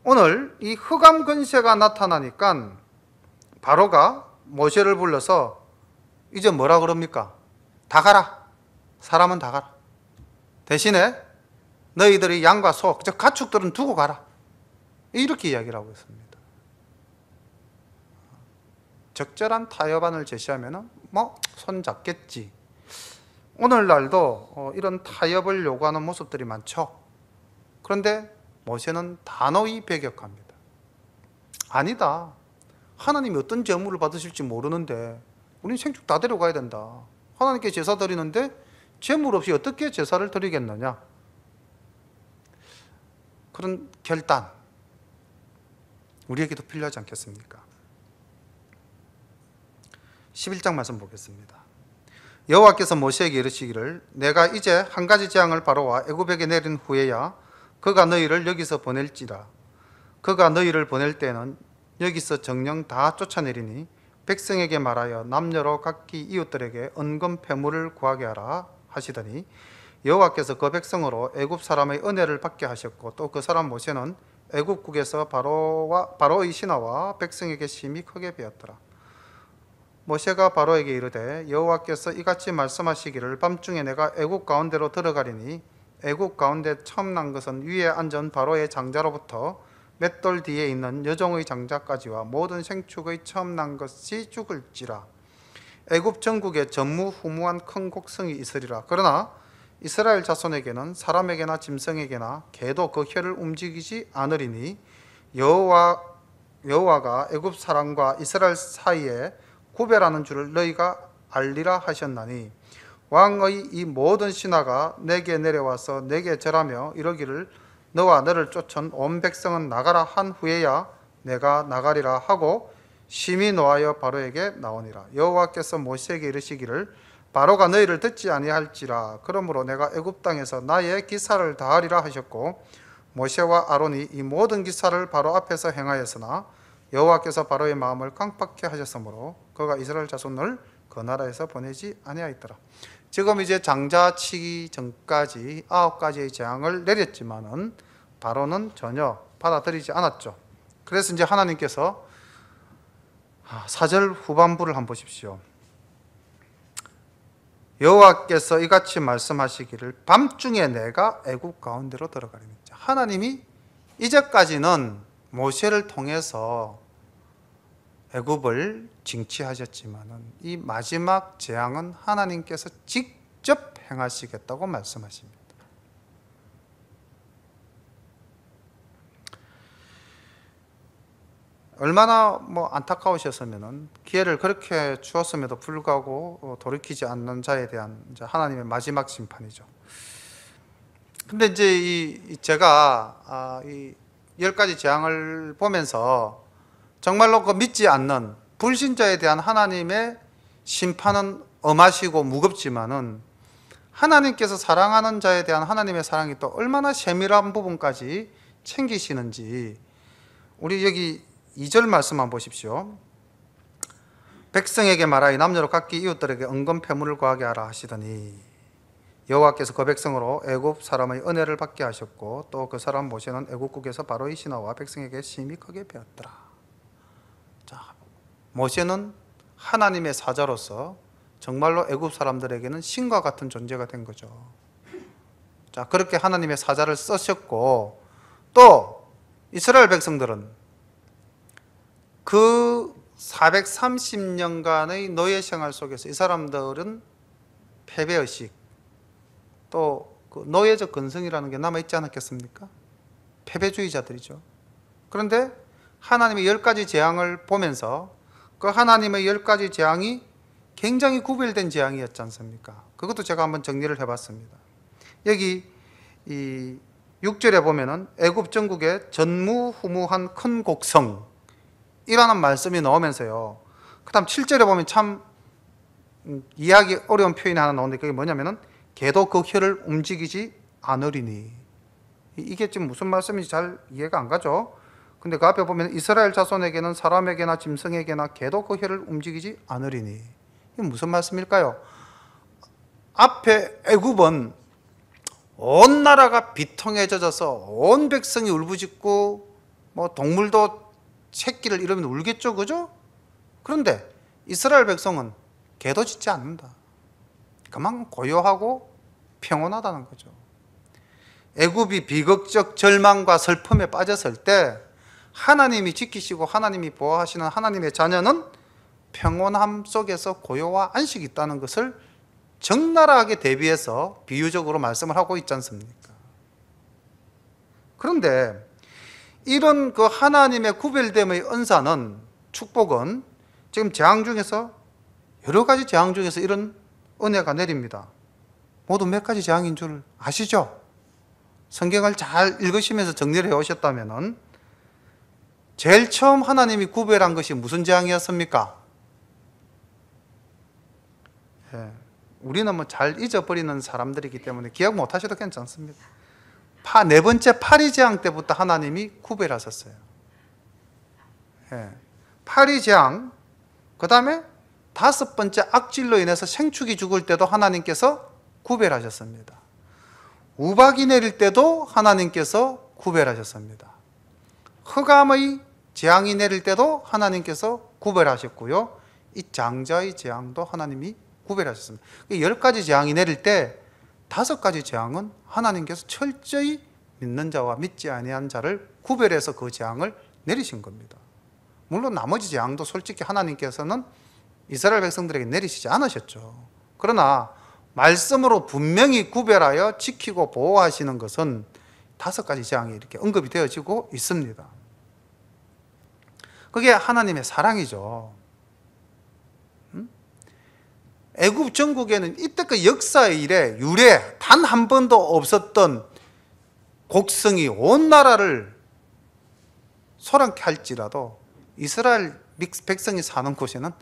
Speaker 1: 오늘 이 흑암 권세가 나타나니까 바로가 모세를 불러서 이제 뭐라 그럽니까? 다 가라. 사람은 다 가라. 대신에 너희들이 양과 소, 즉 가축들은 두고 가라. 이렇게 이야기를 하고 있습니다. 적절한 타협안을 제시하면 손 잡겠지. 오늘날도 이런 타협을 요구하는 모습들이 많죠. 그런데 모세는 단호히 배격합니다. 아니다. 하나님이 어떤 제물을 받으실지 모르는데 우리는 생축 다 데려가야 된다. 하나님께 제사 드리는데 제물 없이 어떻게 제사를 드리겠느냐. 그런 결단 우리에게도 필요하지 않겠습니까? 11장 말씀 보겠습니다. 여호와께서 모세에게 이르시기를 내가 이제 한 가지 재앙을 바로와 애굽에게 내린 후에야 그가 너희를 여기서 보낼지라. 그가 너희를 보낼 때는 여기서 정령 다 쫓아내리니 백성에게 말하여 남녀로 각기 이웃들에게 은금 패물을 구하게 하라 하시더니 여호와께서 그 백성으로 애굽 사람의 은혜를 받게 하셨고 또 그 사람 모세는 애굽국에서 바로의 신하와 백성에게 심히 크게 배웠더라. 모세가 바로에게 이르되 여호와께서 이같이 말씀하시기를 밤중에 내가 애굽 가운데로 들어가리니 애굽 가운데 처음 난 것은 위에 앉은 바로의 장자로부터 맷돌 뒤에 있는 여종의 장자까지와 모든 생축의 처음 난 것이 죽을지라. 애굽 전국에 전무후무한 큰 곡성이 있으리라. 그러나 이스라엘 자손에게는 사람에게나 짐승에게나 개도 그 혀를 움직이지 않으리니 여호와가 애굽 사람과 이스라엘 사이에 구별하는 줄을 너희가 알리라 하셨나니 왕의 이 모든 신하가 내게 내려와서 내게 절하며 이러기를 너와 너를 쫓은 온 백성은 나가라 한 후에야 내가 나가리라 하고 심히 노하여 바로에게 나오니라. 여호와께서 모세에게 이르시기를 바로가 너희를 듣지 아니할지라. 그러므로 내가 애굽 땅에서 나의 기사를 다하리라 하셨고 모세와 아론이 이 모든 기사를 바로 앞에서 행하였으나 여호와께서 바로의 마음을 깡박케 하셨으므로 그가 이스라엘 자손을 그 나라에서 보내지 아니하였더라. 지금 이제 장자 치기 전까지 9가지의 재앙을 내렸지만은 바로는 전혀 받아들이지 않았죠. 그래서 이제 하나님께서 4절 후반부를 한번 보십시오. 여호와께서 이같이 말씀하시기를 밤중에 내가 애굽 가운데로 들어가리니. 하나님이 이제까지는 모세를 통해서 애굽을 징치하셨지만은 이 마지막 재앙은 하나님께서 직접 행하시겠다고 말씀하십니다. 얼마나 안타까우셨으면은 기회를 그렇게 주었음에도 불구하고 돌이키지 않는 자에 대한 이제 하나님의 마지막 심판이죠. 근데 이제 제가 이 10가지 재앙을 보면서 정말로 그 믿지 않는 불신자에 대한 하나님의 심판은 엄하시고 무겁지만은 하나님께서 사랑하는 자에 대한 하나님의 사랑이 또 얼마나 세밀한 부분까지 챙기시는지, 우리 여기 2절 말씀만 보십시오. 백성에게 말하여 남녀로 각기 이웃들에게 은금 패물을 구하게 하라 하시더니 여호와께서 그 백성으로 애굽 사람의 은혜를 받게 하셨고 또 그 사람 모세는 애굽국에서 바로의 신하와 백성에게 심히 크게 배웠더라. 자, 모세는 하나님의 사자로서 정말로 애굽 사람들에게는 신과 같은 존재가 된 거죠. 자, 그렇게 하나님의 사자를 쓰셨고, 또 이스라엘 백성들은 그 430년간의 노예 생활 속에서 이 사람들은 패배의식, 또 그 노예적 근성이라는 게 남아있지 않았겠습니까? 패배주의자들이죠. 그런데 하나님의 10가지 재앙을 보면서 그 하나님의 10가지 재앙이 굉장히 구별된 재앙이었지 않습니까? 그것도 제가 한번 정리를 해봤습니다. 여기 이 6절에 보면은 애굽 전국에 전무후무한 큰 곡성 이라는 말씀이 나오면서요, 그 다음 7절에 보면 참 이해하기 어려운 표현이 하나 나오는데 그게 뭐냐면은 개도 그 혀를 움직이지 않으리니. 이게 지금 무슨 말씀인지 잘 이해가 안 가죠. 근데 그 앞에 보면 이스라엘 자손에게는 사람에게나 짐승에게나 개도 그 혀를 움직이지 않으리니. 이게 무슨 말씀일까요? 앞에 애굽은 온 나라가 비통에 젖어서 온 백성이 울부짖고 동물도 새끼를 잃으면 울겠죠, 그죠? 그런데 이스라엘 백성은 개도 짖지 않는다. 그만큼 고요하고 평온하다는 거죠. 애굽이 비극적 절망과 슬픔에 빠졌을 때 하나님이 지키시고 하나님이 보호하시는 하나님의 자녀는 평온함 속에서 고요와 안식이 있다는 것을 적나라하게 대비해서 비유적으로 말씀을 하고 있지 않습니까? 그런데 이런 그 하나님의 구별됨의 은사는, 축복은 지금 재앙 중에서, 여러 가지 재앙 중에서 이런 은혜가 내립니다. 모두 몇 가지 재앙인 줄 아시죠? 성경을 잘 읽으시면서 정리를 해 오셨다면 제일 처음 하나님이 구별한 것이 무슨 재앙이었습니까? 우리는 잘 잊어버리는 사람들이기 때문에 기억 못 하셔도 괜찮습니다. 네 번째 파리 재앙 때부터 하나님이 구별하셨어요. 파리 재앙, 그 다음에 5번째 악질로 인해서 생축이 죽을 때도 하나님께서 구별하셨습니다. 우박이 내릴 때도 하나님께서 구별하셨습니다. 흑암의 재앙이 내릴 때도 하나님께서 구별하셨고요, 이 장자의 재앙도 하나님이 구별하셨습니다. 10가지 재앙이 내릴 때 5가지 재앙은 하나님께서 철저히 믿는 자와 믿지 아니한 자를 구별해서 그 재앙을 내리신 겁니다. 물론 나머지 재앙도 솔직히 하나님께서는 이스라엘 백성들에게 내리시지 않으셨죠. 그러나 말씀으로 분명히 구별하여 지키고 보호하시는 것은 5가지 재앙이 이렇게 언급이 되어지고 있습니다. 그게 하나님의 사랑이죠. 애굽 전국에는 이때까지 역사의 일에 유례 단 한 번도 없었던 곡성이 온 나라를 소란케 할지라도 이스라엘 백성이 사는 곳에는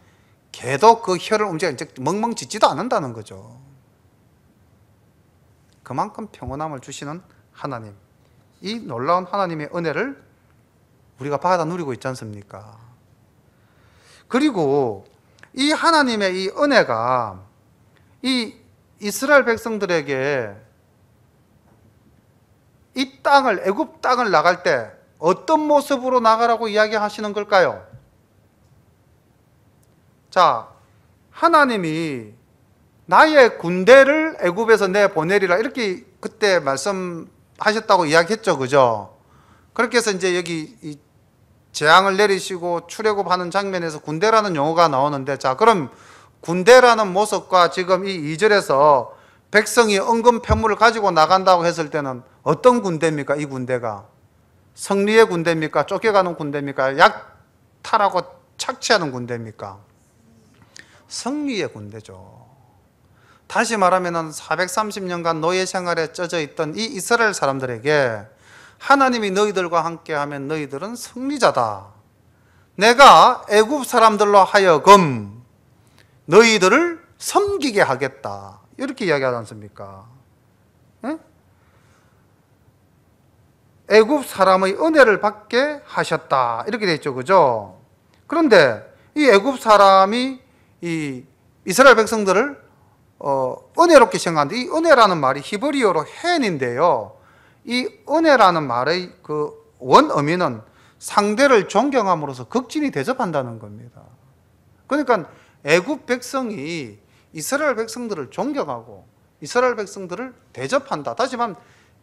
Speaker 1: 개도 그 혀를 움직이지 멍멍 짖지도 않는다는 거죠. 그만큼 평온함을 주시는 하나님, 이 놀라운 하나님의 은혜를 우리가 받아 누리고 있지 않습니까? 그리고 이 하나님의 이 은혜가 이 이스라엘 백성들에게 이 땅을, 애굽 땅을 나갈 때 어떤 모습으로 나가라고 이야기하시는 걸까요? 자, 하나님이 나의 군대를 애굽에서 내보내리라, 이렇게 그때 말씀하셨다고 이야기했죠, 그죠? 그렇게 해서 이제 여기 이 재앙을 내리시고 출애굽하는 장면에서 군대라는 용어가 나오는데, 자, 그럼 군대라는 모습과 지금 이 2절에서 백성이 은근 편물을 가지고 나간다고 했을 때는 어떤 군대입니까? 이 군대가 승리의 군대입니까? 쫓겨가는 군대입니까? 약탈하고 착취하는 군대입니까? 승리의 군대죠. 다시 말하면 430년간 노예 생활에 쪄져 있던 이 이스라엘 사람들에게 하나님이 너희들과 함께하면 너희들은 승리자다. 내가 애굽 사람들로 하여금 너희들을 섬기게 하겠다, 이렇게 이야기하지 않습니까? 네? 애굽 사람의 은혜를 받게 하셨다, 이렇게 되어 있죠, 그죠? 그런데 이 애굽 사람이 이 이스라엘 백성들을 은혜롭게 생각하는데, 이 은혜라는 말이 히브리어로 헨인데요, 이 은혜라는 말의 그 원어미는 상대를 존경함으로써 극진히 대접한다는 겁니다. 그러니까 애굽 백성이 이스라엘 백성들을 존경하고 이스라엘 백성들을 대접한다. 다시 말하면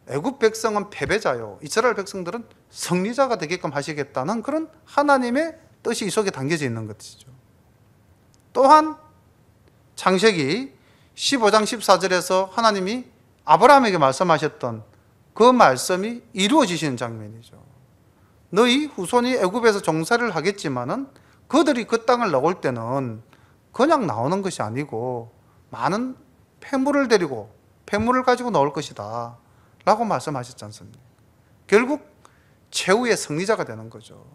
Speaker 1: 애굽 백성은 패배자요, 이스라엘 백성들은 승리자가 되게끔 하시겠다는 그런 하나님의 뜻이 이 속에 담겨져 있는 것이죠. 또한 창세기 15장 14절에서 하나님이 아브라함에게 말씀하셨던 그 말씀이 이루어지시는 장면이죠. 너희 후손이 애굽에서 종살이를 하겠지만은 그들이 그 땅을 나올 때는 그냥 나오는 것이 아니고 많은 폐물을 데리고 폐물을 가지고 나올 것이다 라고 말씀하셨지 않습니까? 결국 최후의 승리자가 되는 거죠.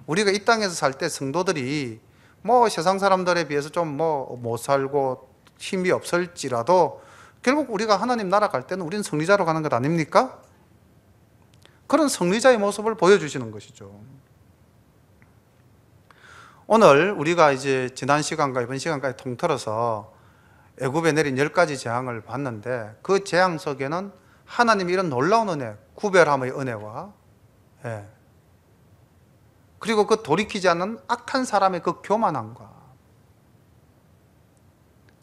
Speaker 1: 우리가 이 땅에서 살 때 성도들이 뭐 세상 사람들에 비해서 좀 못 살고 힘이 없을지라도 결국 우리가 하나님 나라 갈 때는 우리는 승리자로 가는 것 아닙니까? 그런 승리자의 모습을 보여주시는 것이죠. 오늘 우리가 이제 지난 시간과 이번 시간까지 통틀어서 애굽에 내린 10가지 재앙을 봤는데, 그 재앙 속에는 하나님이 이런 놀라운 은혜, 구별함의 은혜와 그리고 그 돌이키지 않는 악한 사람의 그 교만함과,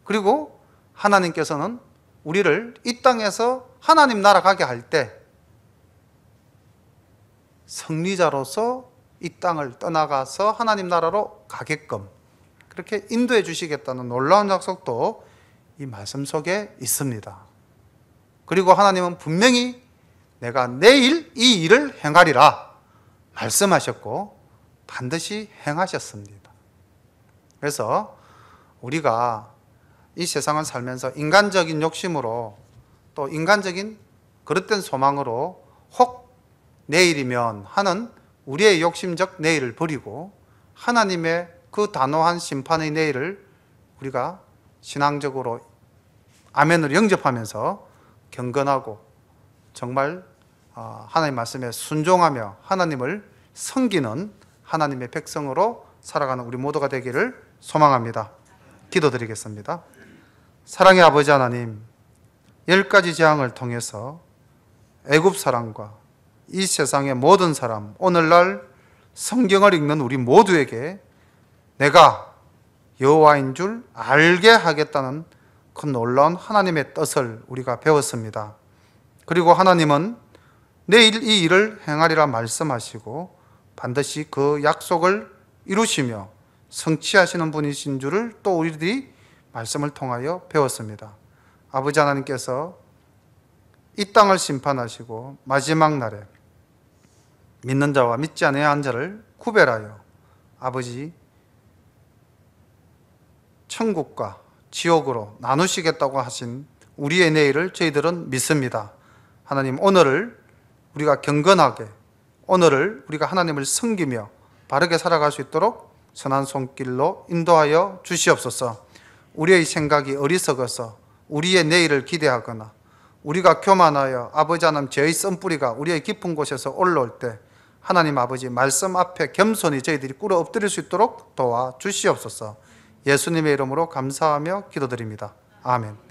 Speaker 1: 그리고 하나님께서는 우리를 이 땅에서 하나님 나라 가게 할 때 승리자로서 이 땅을 떠나가서 하나님 나라로 가게끔 그렇게 인도해 주시겠다는 놀라운 약속도 이 말씀 속에 있습니다. 그리고 하나님은 분명히 내가 내일 이 일을 행하리라 말씀하셨고 반드시 행하셨습니다. 그래서 우리가 이 세상을 살면서 인간적인 욕심으로 또 인간적인 그릇된 소망으로 혹 내일이면 하는 우리의 욕심적 내일을 버리고 하나님의 그 단호한 심판의 내일을 우리가 신앙적으로 아멘으로 영접하면서 경건하고 정말 하나님 말씀에 순종하며 하나님을 섬기는 하나님의 백성으로 살아가는 우리 모두가 되기를 소망합니다. 기도드리겠습니다. 사랑의 아버지 하나님, 10가지 재앙을 통해서 애굽 사람과 이 세상의 모든 사람, 오늘날 성경을 읽는 우리 모두에게 내가 여호와인 줄 알게 하겠다는 그 놀라운 하나님의 뜻을 우리가 배웠습니다. 그리고 하나님은 내일 이 일을 행하리라 말씀하시고 반드시 그 약속을 이루시며 성취하시는 분이신 줄을 또 우리들이 말씀을 통하여 배웠습니다. 아버지 하나님께서 이 땅을 심판하시고 마지막 날에 믿는 자와 믿지 않는 자를 구별하여 아버지 천국과 지옥으로 나누시겠다고 하신 우리의 내일을 저희들은 믿습니다. 하나님, 오늘을 우리가 경건하게, 오늘을 우리가 하나님을 섬기며 바르게 살아갈 수 있도록 선한 손길로 인도하여 주시옵소서. 우리의 생각이 어리석어서 우리의 내일을 기대하거나 우리가 교만하여 아버지 하나님 죄의 쓴뿌리가 우리의 깊은 곳에서 올라올 때 하나님 아버지 말씀 앞에 겸손히 저희들이 꿇어 엎드릴 수 있도록 도와 주시옵소서. 예수님의 이름으로 감사하며 기도드립니다. 아멘.